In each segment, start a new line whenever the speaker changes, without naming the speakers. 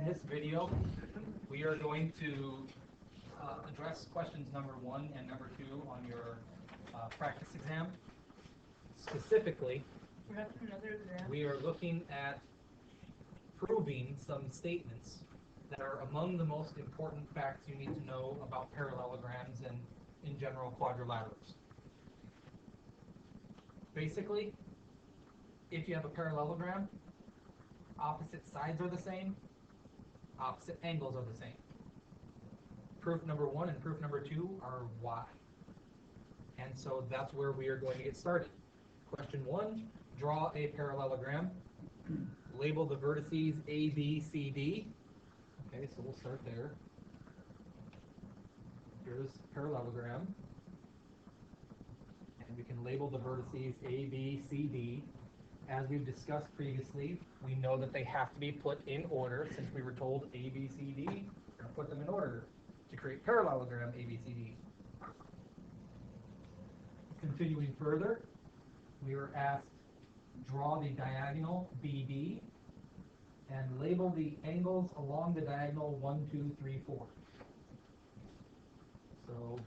this video, we are going to address questions number 1 and number 2 on your practice exam. Specifically, we are looking at proving some statements that are among the most important facts you need to know about parallelograms and, in general, quadrilaterals. Basically, if you have a parallelogram, opposite sides are the same, opposite angles are the same. Proof number 1 and proof number 2 are why. And so that's where we are going to get started. Question 1, draw a parallelogram. Label the vertices A, B, C, D. Okay, so we'll start there. Here's parallelogram. And we can label the vertices A, B, C, D. As we've discussed previously, we know that they have to be put in order. Since we were told A, B, C, D, we're going to put them in order to create parallelogram A, B, C, D. Continuing further, we were asked, draw the diagonal BD and label the angles along the diagonal 1, 2, 3, 4. So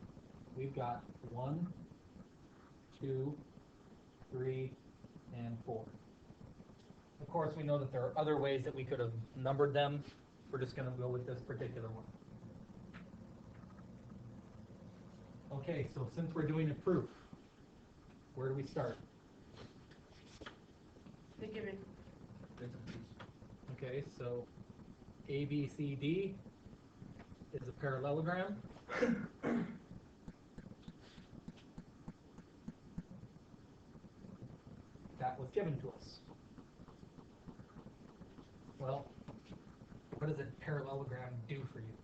we've got 1, 2, 3, and 4. Of course, we know that there are other ways that we could have numbered them. We're just going to go with this particular one. Okay, so since we're doing a proof, where do we start?
The given.
Okay, so ABCD is a parallelogram. That was given to us. Well, what does a parallelogram do for you?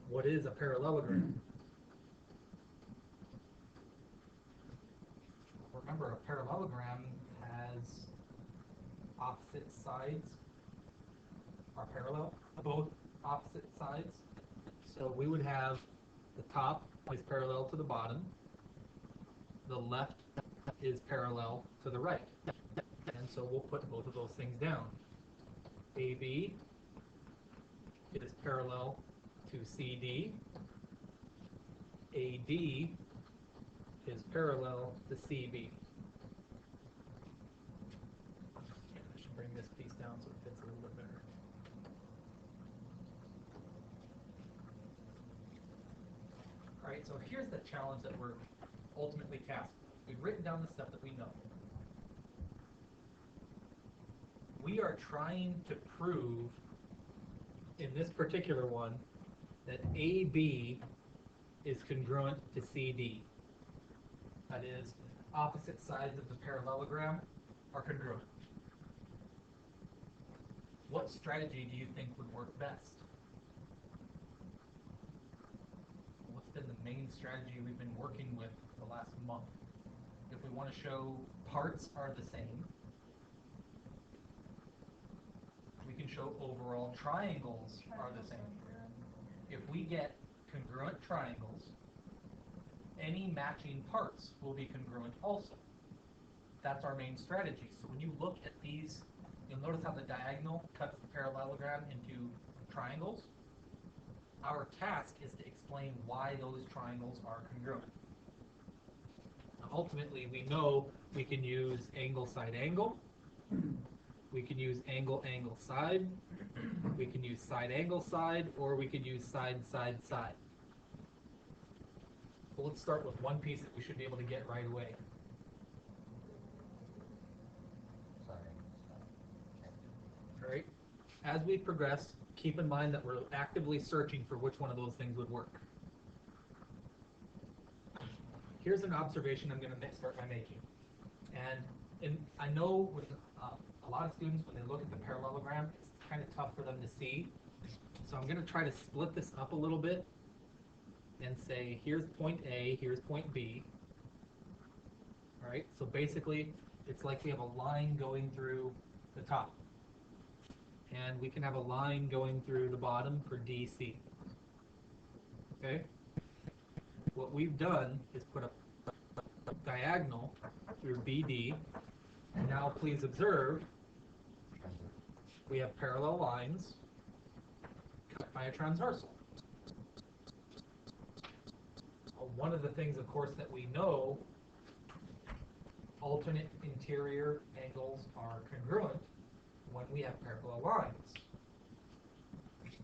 What is a parallelogram? Remember, a parallelogram has opposite sides are parallel, both opposite sides. So we would have the top is parallel to the bottom, the left is parallel to the right. And so we'll put both of those things down. AB is parallel to CD. AD is parallel to CB. I should bring this piece down so it fits a little bit better. All right, so here's the challenge that we're ultimately tasked with. We've written down the stuff that we know. We are trying to prove, in this particular one, that AB is congruent to CD. That is, opposite sides of the parallelogram are congruent. What strategy do you think would work best? What's been the main strategy we've been working with the last month? If we want to show parts are the same, we can show overall triangles are the same. If we get congruent triangles, any matching parts will be congruent also. That's our main strategy. So when you look at these, you'll notice how the diagonal cuts the parallelogram into triangles. Our task is to explain why those triangles are congruent. Now, ultimately, we know we can use angle, side, angle. We can use angle, angle, side. We can use side, angle, side, or we could use side, side, side. Well, let's start with one piece that we should be able to get right away. All right. As we progress, keep in mind that we're actively searching for which one of those things would work. Here's an observation I'm going to start by making. And I know with a lot of students, when they look at the parallelogram, it's kind of tough for them to see. So I'm going to try to split this up a little bit and say, here's point A, here's point B. All right, so basically, it's like we have a line going through the top. And we can have a line going through the bottom for DC. Okay? What we've done is put a diagonal through BD. And now please observe we have parallel lines cut by a transversal. One of the things, of course, that we know, alternate interior angles are congruent when we have parallel lines.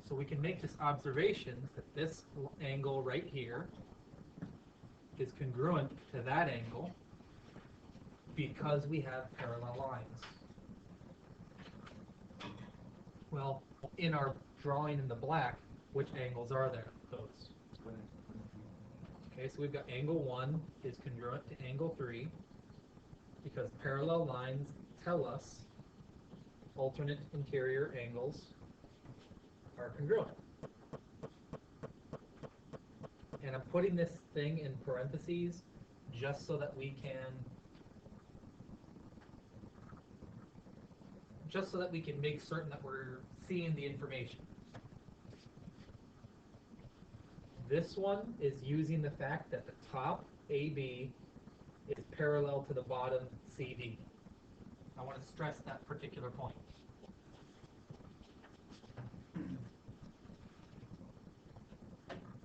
So we can make this observation that this angle right here is congruent to that angle because we have parallel lines. Well, in our drawing in the black, which angles are there? Those. Okay, so we've got angle 1 is congruent to angle 3 because parallel lines tell us alternate interior angles are congruent. And I'm putting this thing in parentheses just so that we can make certain that we're seeing the information. This one is using the fact that the top AB is parallel to the bottom CD. I want to stress that particular point.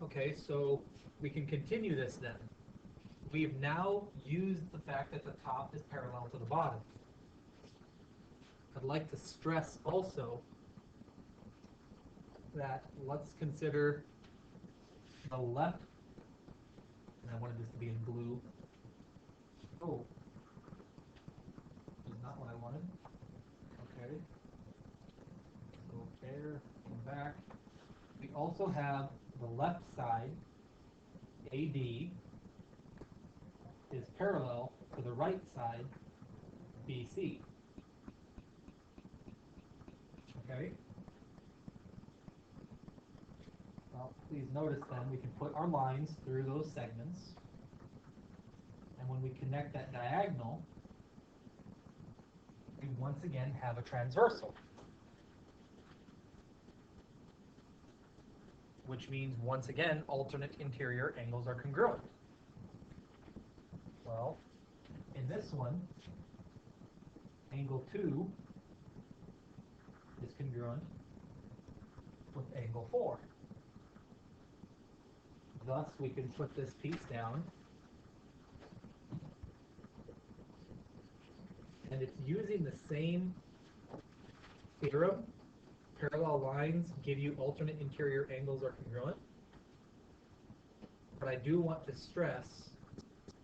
Okay, so we can continue this then. We've now used the fact that the top is parallel to the bottom. I'd like to stress also that let's consider the left, and I wanted this to be in blue. Oh, this is not what I wanted. Okay. Go there, come back. We also have the left side, AD, is parallel to the right side, BC. Okay? Well, please notice then we can put our lines through those segments, and when we connect that diagonal, we once again have a transversal, which means once again alternate interior angles are congruent. Well, in this one, angle 2 is congruent with angle 4. Thus, we can put this piece down, and it's using the same theorem. Parallel lines give you alternate interior angles are congruent. But I do want to stress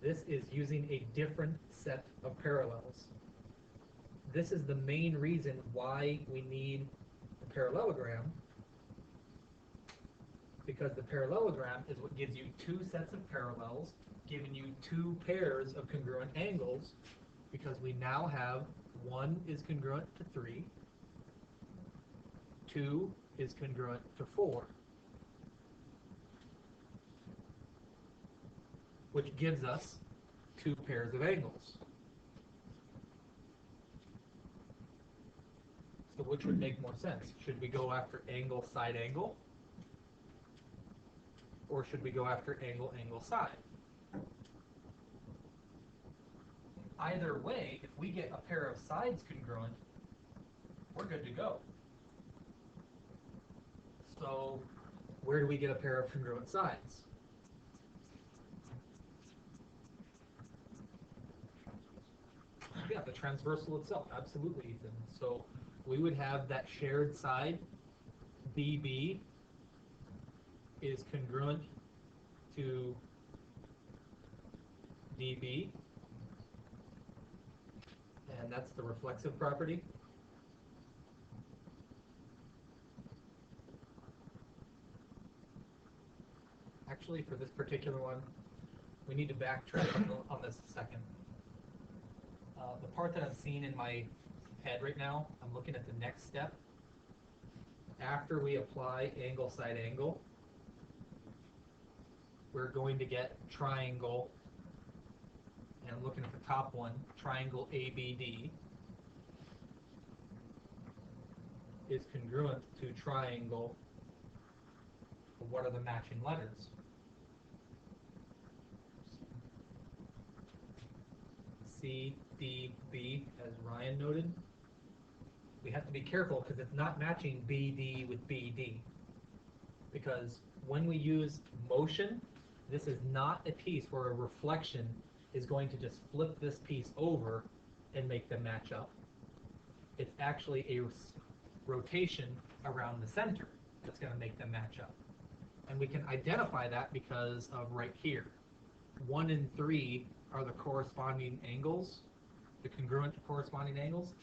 this is using a different set of parallels. This is the main reason why we need the parallelogram, because the parallelogram is what gives you two sets of parallels, giving you two pairs of congruent angles, because we now have 1 is congruent to 3, 2 is congruent to 4, which gives us two pairs of angles. So which would make more sense? Should we go after angle, side, angle? Or should we go after angle, angle, side? Either way, if we get a pair of sides congruent, we're good to go. So where do we get a pair of congruent sides? Yeah, the transversal itself, absolutely, Ethan. So we would have that shared side, BB, is congruent to DB, and that's the reflexive property. Actually, for this particular one, we need to backtrack on this a second. The part that I'm seeing in my head right now, I'm looking at the next step. After we apply angle, side, angle, we're going to get triangle, and I'm looking at the top one, triangle ABD is congruent to triangle. What are the matching letters? C, D, B, as Ryan noted. we have to be careful because it's not matching BD with BD. Because when we use motion, this is not a piece where a reflection is going to just flip this piece over and make them match up. It's actually a rotation around the center that's going to make them match up. And we can identify that because of right here. 1 and 3 are the corresponding angles, the congruent corresponding angles.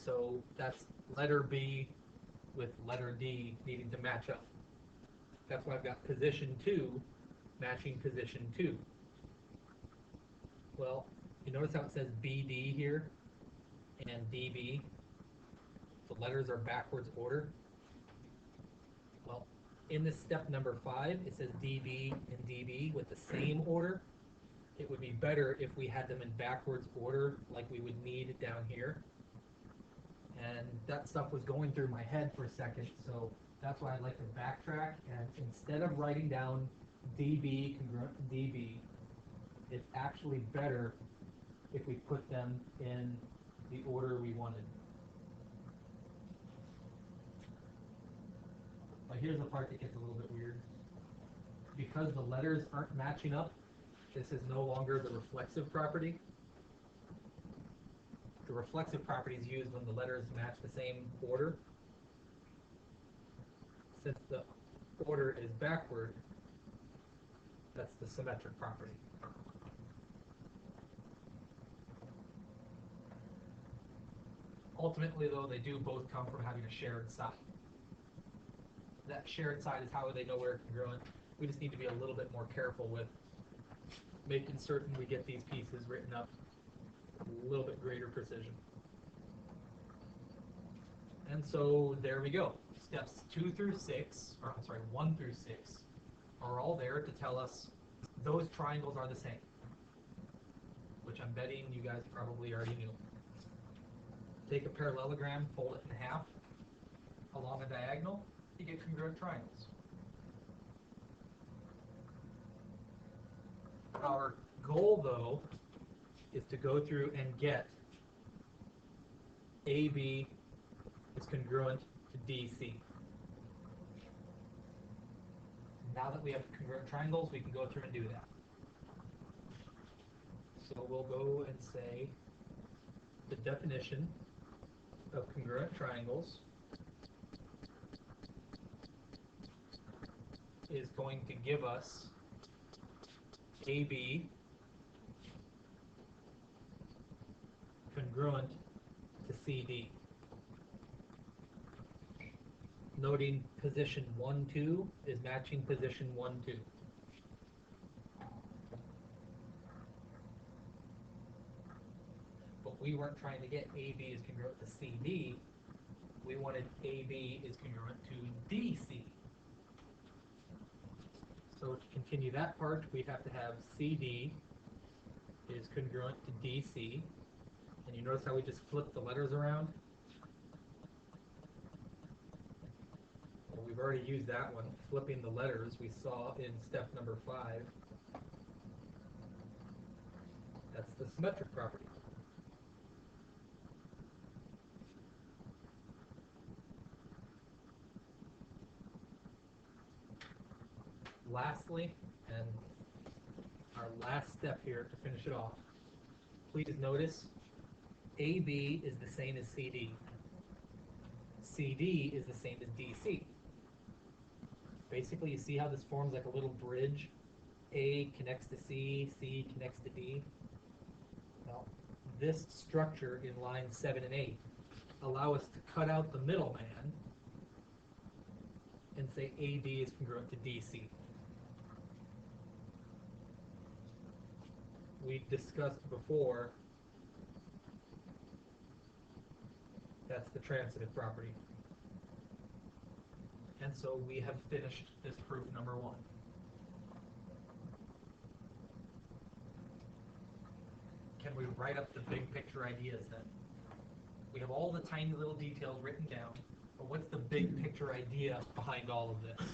So that's letter B with letter D needing to match up. That's why I've got position 2 matching position 2. Well, you notice how it says BD here and DB? The letters are backwards order. Well, in this step number 5, it says DB and DB with the same order. It would be better if we had them in backwards order like we would need down here. And that stuff was going through my head for a second, so that's why I'd like to backtrack, and instead of writing down DB congruent to DB, it's actually better if we put them in the order we wanted. But here's the part that gets a little bit weird. Because the letters aren't matching up, this is no longer the reflexive property. The reflexive property is used when the letters match the same order. Since the order is backward, that's the symmetric property. Ultimately, though, they do both come from having a shared side. That shared side is how they know we're congruent. We just need to be a little bit more careful with making certain we get these pieces written up with a little bit greater precision. And so there we go. Steps 1 through 6 are all there to tell us those triangles are the same, which I'm betting you guys probably already knew. Take a parallelogram, fold it in half, along a diagonal, you get congruent triangles. Our goal, though, is to go through and get AB is congruent to DC. Now that we have congruent triangles, we can go through and do that. So we'll go and say the definition of congruent triangles is going to give us AB congruent to CD. Noting position 1, 2 is matching position 1, 2. But we weren't trying to get AB is congruent to CD. We wanted AB is congruent to DC. So to continue that part, we have to have CD is congruent to DC. And you notice how we just flipped the letters around? Well, we've already used that one, flipping the letters we saw in step number 5. That's the symmetric property. Lastly, and our last step here to finish it off, please notice AB is the same as CD. CD is the same as DC. Basically, you see how this forms like a little bridge? A connects to C, C connects to D. Well, this structure in lines 7 and 8 allow us to cut out the middleman and say AB is congruent to DC. We discussed before that's the transitive property. And so we have finished this proof number 1. Can we write up the big picture ideas then? We have all the tiny little details written down, but what's the big picture idea behind all of this?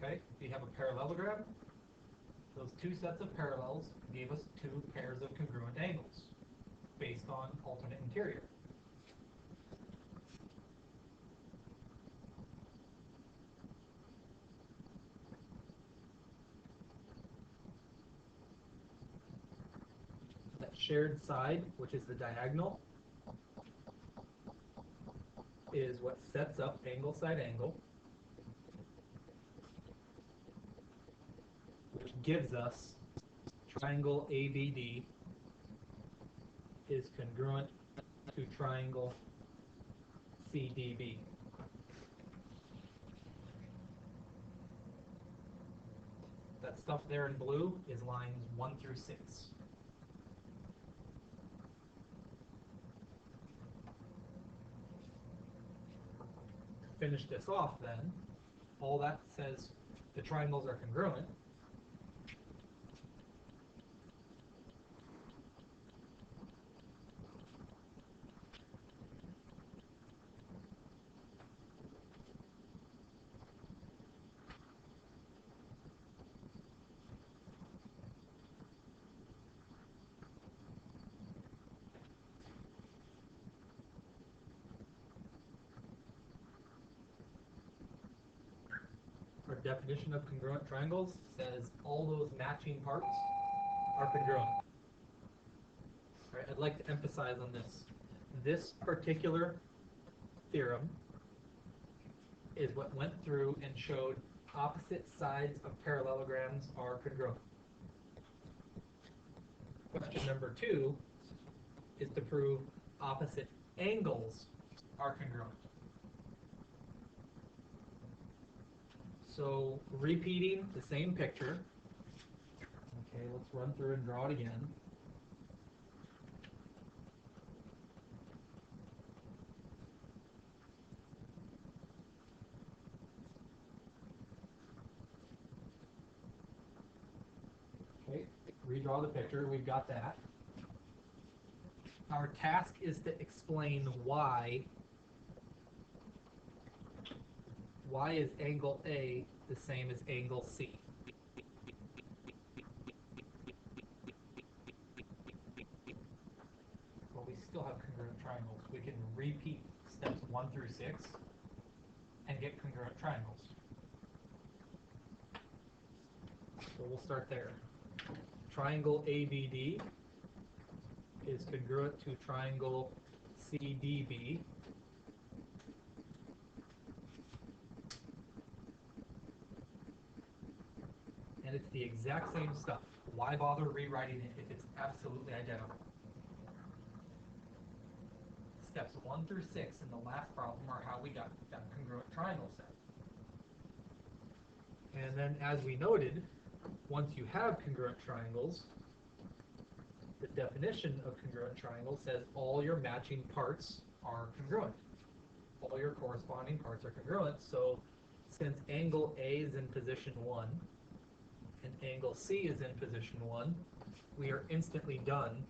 Okay, we have a parallelogram. Those two sets of parallels gave us two pairs of congruent angles based on alternate interior. That shared side, which is the diagonal, is what sets up angle side angle, which gives us triangle ABD is congruent to triangle CDB. That stuff there in blue is lines 1 through 6. To finish this off then, all that says the triangles are congruent. Our definition of congruent triangles says all those matching parts are congruent. All right, I'd like to emphasize on this. This particular theorem is what went through and showed opposite sides of parallelograms are congruent. Question number 2 is to prove opposite angles are congruent. So repeating the same picture. Okay, let's run through and draw it again. Okay, redraw the picture, we've got that. Our task is to explain why is angle A the same as angle C? Well, we still have congruent triangles. We can repeat steps 1 through 6 and get congruent triangles. So we'll start there. Triangle ABD is congruent to triangle CDB. And it's the exact same stuff. Why bother rewriting it if it's absolutely identical? Steps 1 through 6 in the last problem are how we got that congruent triangle set. And then as we noted, once you have congruent triangles, the definition of congruent triangle says all your matching parts are congruent. All your corresponding parts are congruent, so since angle A is in position 1 and angle C is in position 1, we are instantly done.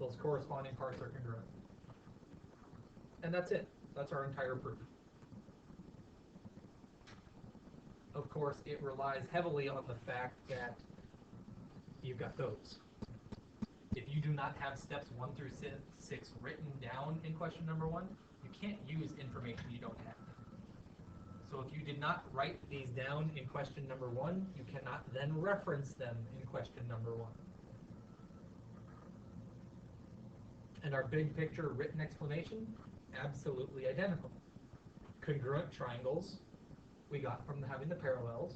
Those corresponding parts are congruent. And that's it. That's our entire proof. Of course, it relies heavily on the fact that you've got those. If you do not have steps 1 through 6 written down in question number 1, you can't use information you don't have. So if you did not write these down in question number 1, you cannot then reference them in question number 1. And our big picture written explanation, absolutely identical. Congruent triangles we got from having the parallels,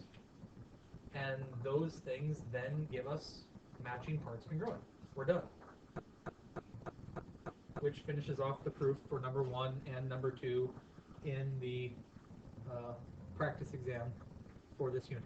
and those things then give us matching parts congruent. We're done. Which finishes off the proof for number 1 and number 2 in the practice exam for this unit.